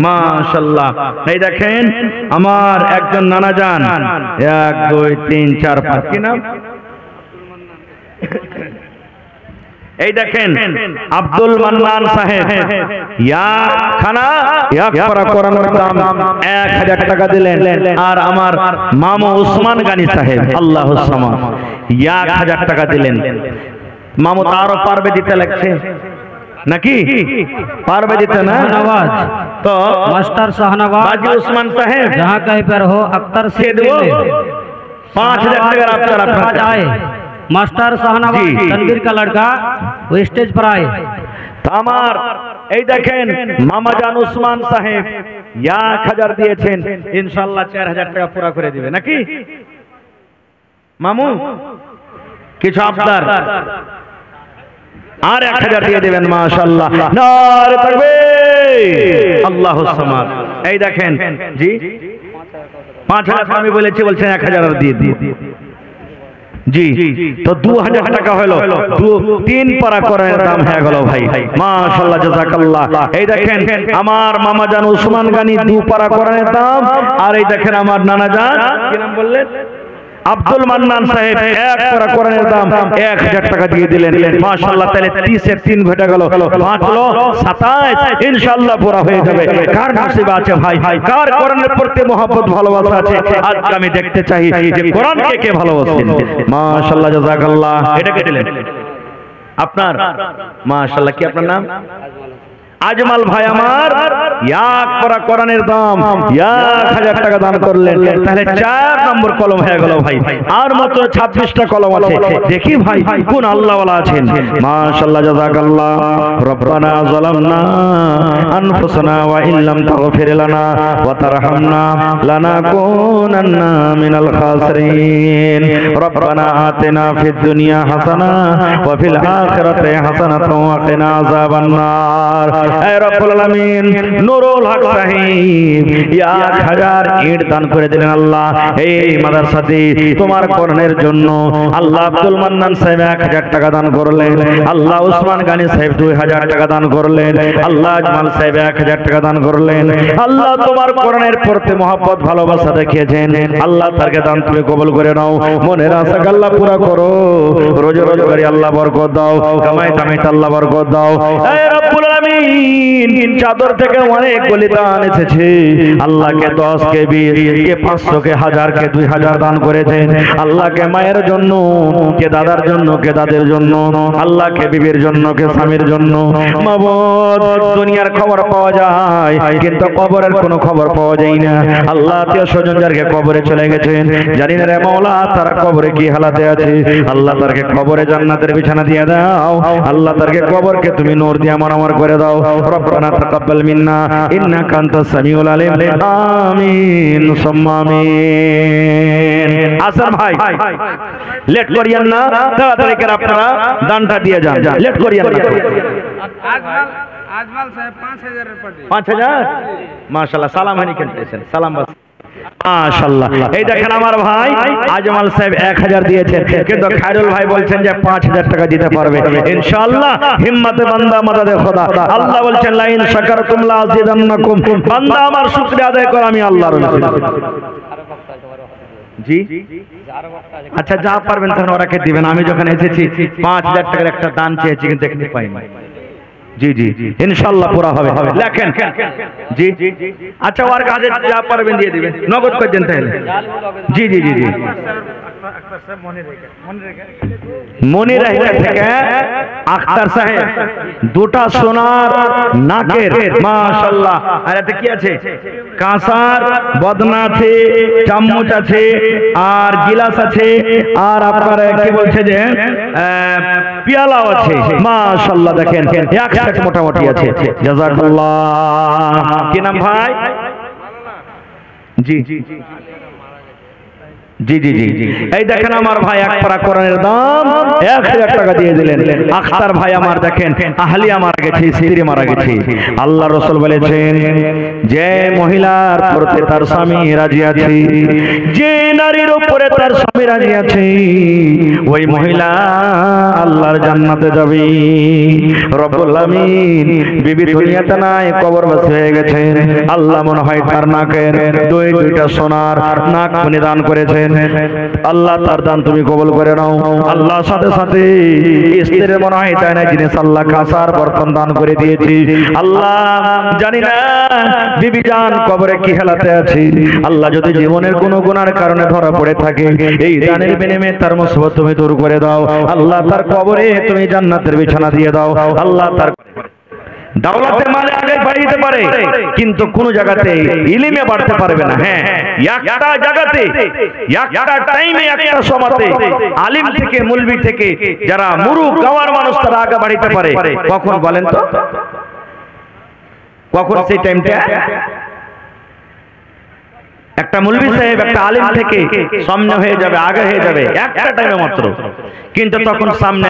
মাশাআল্লাহ। এই দেখেন আমার একজন নানা যান, 1 2 3 4 5, কি নাম? এই দেখেন আব্দুল মান্নান সাহেব, কোরআনের দাম 1,000 টাকা দিলেন। আর আমার মামু উসমান গানি সাহেব, আল্লাহুস সামাদ, 1,000 টাকা দিলেন। মামু তারও পারবে দিতে লাগছে নাকি? পারবে দিতে না? তো
मास्टर शाहनवाज
बाजी उस्मान साहेब
जहाँ कहीं पर हो अख्तर से
दे 5,000 টাকা
आए। मास्टर शाहनवाज तनवीर का लड़का वो स्टेज पर आए।
আমার এই দেখেন মামাজান উসমান সাহেব 1,000 দিয়েছেন, ইনশাআল্লাহ 4,000 টাকা পুরা করে দিবে নাকি? মামু কিছু আবদার আর 1,000 দিয়ে দিবেন। মাশাআল্লাহ, নারে তাকবীর, আল্লাহুস সামাদ। এই দেখেন জি 5,000 আমি বলেছি, বলছেন 1,000 আর দিয়ে দিই। জি তো 2,000 টাকা হলো, 3 পারা কোরআনের দাম হয়ে গেল ভাই। মাশাআল্লাহ, জাযাকাল্লাহ। এই দেখেন আমার মামাজান উসমান গানি 2 পারা কোরআনের দাম। আর এই দেখেন আমার নানা জান, কি নাম বললেন? আব্দুল মান্নান সাহেব 1 পারা কোরআনের দাম 1,000 টাকা দিয়ে দিলেন। মাশাআল্লাহ, তাহলে 30 এর 3 ঘটে গেল, 5 হলো 27, ইনশাআল্লাহ পুরা হয়ে যাবে। কার নসিব আছে ভাই, কার কোরআনের প্রতি মহব্বত ভালোবাসা আছে? আজ আমি দেখতে চাই যে কোরআনকে কে ভালোবাসেন। মাশাআল্লাহ, জাযাকাল্লাহ। এটা কে দিলেন? আপনার? মাশাআল্লাহ। কি আপনার নাম? আজমাল ভাই আমার 1 পারা কোরআনের দাম 1,000 টাকা দান করলেন। তাহলে 4 নম্বর কলম হয়ে গেল ভাই। আর মাত্র 26টা কলম আছে। দেখি ভাই কোন আল্লাহ ওয়ালা আছেন। মাশাআল্লাহ, জাযাকাল্লাহ। রব্বানা যালামনা আনফুসানা ওয়া ইল্লাম তাগফির লানা ওয়া তারহামনা লানাকুনান্না মিনাল খাসিরিন। রব্বানা আতিনা ফিদ দুনিয়া হাসানা ওয়া ফিল আখিরাতি হাসানাতাও ওয়া কিনা আযাবান নার। এ রব্বুল আলামিন, নুরুল হক সাহেব 1,000 ইট দান করে দিলেন। আল্লাহ এই মাদ্রাসাতে তোমার কোরআনের জন্য আল্লাহ আব্দুল মান্নান সাহেব 1,000 টাকা দান করলেন। আল্লাহ উসমান গানি সাহেব 2,000 টাকা দান করলেন। আল্লাহ আজমাল সাহেব 1,000 টাকা দান করলেন। আল্লাহ তোমার কোরআনের প্রতি মহব্বত ভালোবাসা দেখিয়েছেন। আল্লাহ তারকে দান তুমি কবুল করে নাও। মনের আশা আল্লাহ পুরা করো। রোজগারি আল্লাহ বরকত দাও। কামাই কামাইতে আল্লাহ বরকত দাও। এ রব্বুল আলামিন, চাদর থেকে অনেক বলিদান এসেছে। আল্লাহকে 10 কে 20 কে 500 কে 1000 কে 2,000 দান করেছেন। আল্লাহকে মায়ের জন্য, কে দাদার জন্য, কে দাদের জন্য, আল্লাহকে বিবির জন্য, কে স্বামীর জন্য। মাবুদ, দুনিয়ার খবর পাওয়া যায় কিন্তু কবরের কোনো খবর পাওয়া যায় না। আল্লাহ আত্মীয় স্বজন যারকে কবরে চলে গেছেন, জানি না রে মাওলা তার কবরে কি হালাতে আছে। আল্লাহ তারকে কবরে জান্নাতের বিছানা দিয়ে দাও। আল্লাহ তারকে কবরকে তুমি নূর দিয়ে আমার করে দাও। রব্বানা তাকাব্বাল মিন্না ইন্নাকা আনতাস সামিউল আলিম আমিন সুম্মা আমিন। আসেন ভাই, লেট করিয়েন না, তাড়াতাড়ি করে আপনারা দানটা দিয়ে যান, লেট করিয়েন না।
আজমাল সাহেব 5000 এর পার্টি
5000 মাশাআল্লাহ। সালাম হানি খেলতেছেন, সালাম বাস মাশাআল্লাহ। এই দেখেন আমার ভাই আজমাল সাহেব 1000 দিয়েছেন, কিন্তু খায়রুল ভাই বলছেন যে 5000 টাকা দিতে পারবে ইনশাআল্লাহ। হিম্মতে বান্দা মাদাদে খোদা। আল্লাহ বলছেন লা ইন শাকারতুম লা আযিদান্নাকুম। বান্দা আমার শুকরিয়া আদায় করো, আমি আল্লাহর রাসূল। জি আচ্ছা, যা পারবেন তখন ওরাকে দিবেন। আমি যখন এসেছি 5000 টাকার একটা দান চেয়েছি, কিন্তু এখানে পাইনি। জি জি ইনশাআল্লাহ পুরা হবে। লেখেন জি। আচ্ছা, ওর কাছে যা পারবেন দিয়ে দিবেন, নগদ করে দেন তাহলে। জি জি জি জি মনিরা থেকে আখতার সাহেব দুটা সোনার নাকের মাশাআল্লাহ। আর এতে কি আছে? কাঁসার বদনা আছে, চামচ আছে, আর গিলাস আছে, আর আপনার কি বলছে যে পিয়ালাও আছে মাশাআল্লাহ। দেখেন একসাথে মোটামুটি আছে। জাযাকাল্লাহ। কি নাম ভাই? জি জি জি জি জি এই দেখেন আমার ভাই এক পারা কোরআনের দাম 1000 টাকা দিয়ে দিলেন। আখতার ভাই আমার দেখেন আহলিয়া মারা গেছে, স্ত্রী মারা গেছে। আল্লাহ রাসূল বলেছেন যে মহিলার প্রতি তার স্বামী রাজি আছে, যে নারীর উপরে তার স্বামী রাজি আছে, ওই মহিলা আল্লাহর জান্নাতে যাবে। রব্বুল আমিন বিবি দুনিয়াতে নাই, কবরবাসী হয়ে গেছে। আল্লাহ মনে হয় তার নাকের দুইটা সোনার নাক দান করেছেন। আল্লাহ তার দান তুমি কবুল করে নাও। আল্লাহ সাথে সাথে স্ত্রীর মনে হয় তাই না জিনিস আল্লাহ কাসার বর্তন দান করে দিয়েছি। আল্লাহ জানি না বিবি জান কবরে কি হালাতে আছে। আল্লাহ যদি জীবনের কোনো গুনার কারণে ধরা পড়ে থাকে, এই দানের বিনিময়ে তার মুসিবত তুমি দূর করে দাও। আল্লাহ তার কবরে তুমি জান্নাতের বিছানা দিয়ে দাও। আল্লাহ তার দাওলাতে মালে আগে বাড়িতে পারে, কিন্তু কোন জায়গাতে ইলমে বাড়তে পারবে না। হ্যাঁ, একটা জায়গাতে একটা টাইমে একটা সময়তে আলিম থেকে মুলবি থেকে যারা মুরুক গাওয়ার মানুষ তারা আগে বাড়িতে পারে। কখন বলেন তো? কখন সেই টাইমটা? একটা মুলবি সাহেব একটা আলিম থেকে সামনে হয়ে যাবে, আগে হয়ে যাবে একটা টাইমে মাত্র, কিন্তু তখন সামনে